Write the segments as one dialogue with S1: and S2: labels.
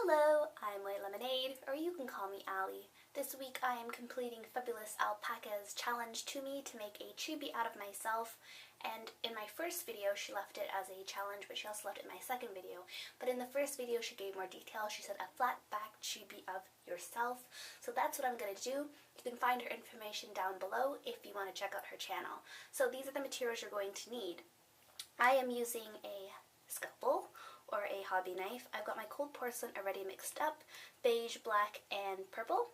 S1: Hello, I'm White Lemonade, or you can call me Allie. This week I am completing Fabulous Alpaca's challenge to me to make a chibi out of myself, and in my first video she left it as a challenge, but she also left it in my second video. But in the first video she gave more detail. She said a flat back chibi of yourself, so that's what I'm going to do. You can find her information down below if you want to check out her channel. So these are the materials you're going to need. I am using a scalpel or a hobby knife. I've got my cold porcelain already mixed up, beige, black, and purple.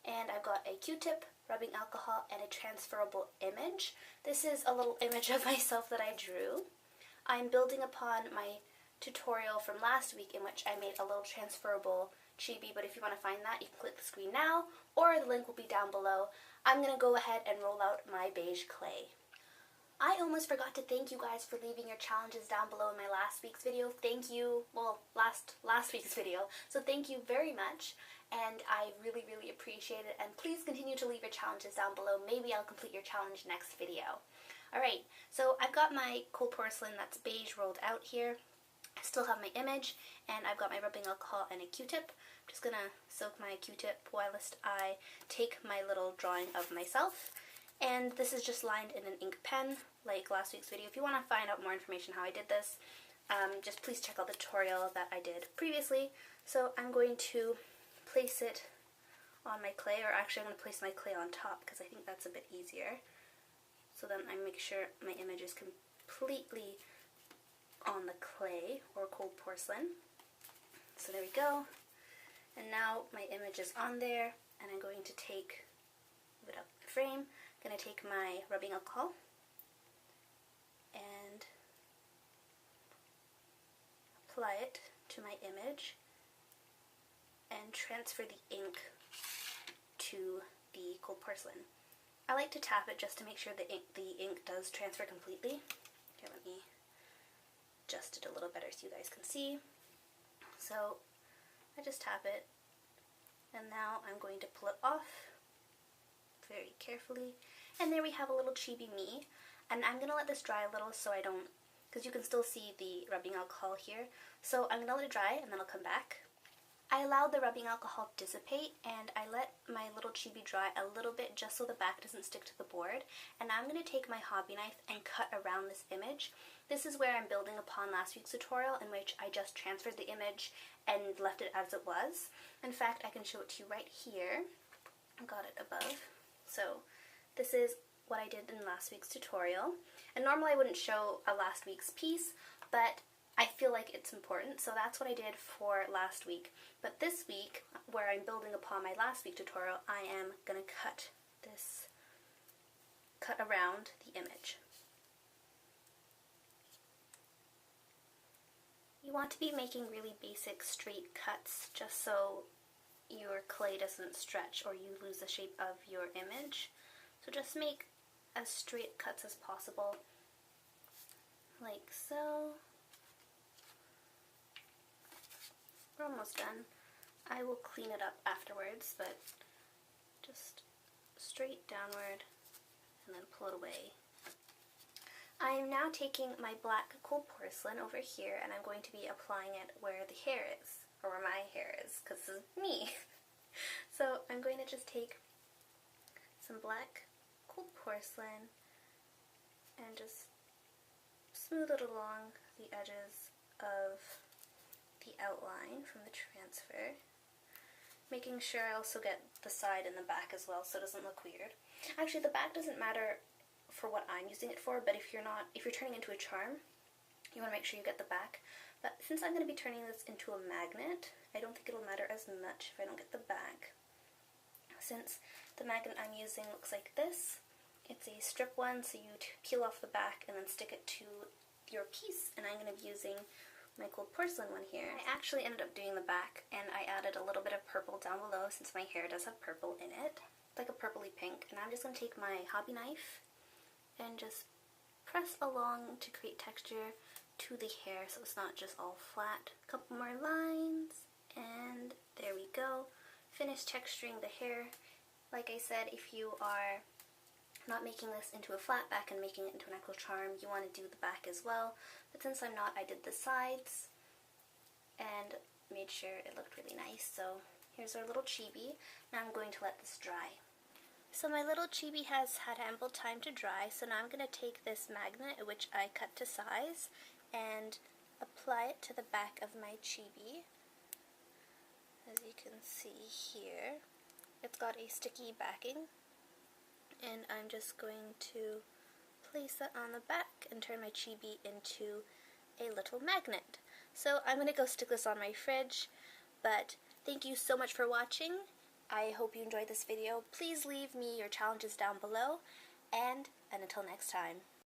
S1: And I've got a Q-tip, rubbing alcohol, and a transferable image. This is a little image of myself that I drew. I'm building upon my tutorial from last week in which I made a little transferable chibi, but if you want to find that, you can click the screen now, or the link will be down below. I'm going to go ahead and roll out my beige clay. I almost forgot to thank you guys for leaving your challenges down below in my last week's video. Thank you, well, last week's video. So thank you very much, and I really appreciate it. And please continue to leave your challenges down below. Maybe I'll complete your challenge next video. Alright, so I've got my cold porcelain that's beige rolled out here. I still have my image, and I've got my rubbing alcohol and a Q-tip. I'm just gonna soak my Q-tip whilst I take my little drawing of myself. And this is just lined in an ink pen, like last week's video. If you want to find out more information how I did this, just please check out the tutorial that I did previously. So I'm going to place it on my clay, or actually I'm going to place my clay on top because I think that's a bit easier. So then I make sure my image is completely on the clay or cold porcelain. So there we go. And now my image is on there, and I'm going to take it out of the frame. I'm going to take my rubbing alcohol and apply it to my image and transfer the ink to the cold porcelain. I like to tap it just to make sure the ink does transfer completely. Here, let me adjust it a little better so you guys can see. So I just tap it, and now I'm going to pull it off very carefully, and there we have a little Chibi Me. And I'm gonna let this dry a little so I don't, because you can still see the rubbing alcohol here, so I'm gonna let it dry and then I'll come back. I allowed the rubbing alcohol to dissipate, and I let my little chibi dry a little bit just so the back doesn't stick to the board. And now I'm going to take my hobby knife and cut around this image. This is where I'm building upon last week's tutorial in which I just transferred the image and left it as it was. In fact, I can show it to you right here. I got it above. So this is what I did in last week's tutorial. And normally I wouldn't show a last week's piece, but I feel like it's important, so that's what I did for last week. But this week, where I'm building upon my last week tutorial, I am going to cut around the image. You want to be making really basic straight cuts just so your clay doesn't stretch or you lose the shape of your image. So just make as straight cuts as possible, like so. We're almost done. I will clean it up afterwards, but just straight downward and then pull it away. I am now taking my black cold porcelain over here, and I'm going to be applying it where the hair is, or where my hair is, because this is me. So I'm going to just take some black cold porcelain and just smooth it along the edges of the outline from the transfer, making sure I also get the side and the back as well so it doesn't look weird. Actually, the back doesn't matter for what I'm using it for, but if you're turning into a charm, you want to make sure you get the back. But since I'm going to be turning this into a magnet, I don't think it'll matter as much if I don't get the back. Since the magnet I'm using looks like this, it's a strip one, so you peel off the back and then stick it to your piece, and I'm going to be using my cold porcelain one here. I actually ended up doing the back, and I added a little bit of purple down below since my hair does have purple in it. It's like a purpley pink, and I'm just going to take my hobby knife and just press along to create texture to the hair so it's not just all flat. A couple more lines, and there we go. Finish texturing the hair. Like I said, if you are not making this into a flat back and making it into an actual charm, you want to do the back as well. But since I'm not, I did the sides, and made sure it looked really nice. So here's our little chibi. Now I'm going to let this dry. So my little chibi has had ample time to dry, so now I'm going to take this magnet, which I cut to size, and apply it to the back of my chibi. As you can see here, it's got a sticky backing, and I'm just going to place that on the back and turn my chibi into a little magnet. So I'm going to go stick this on my fridge, but thank you so much for watching. I hope you enjoyed this video. Please leave me your challenges down below, and until next time.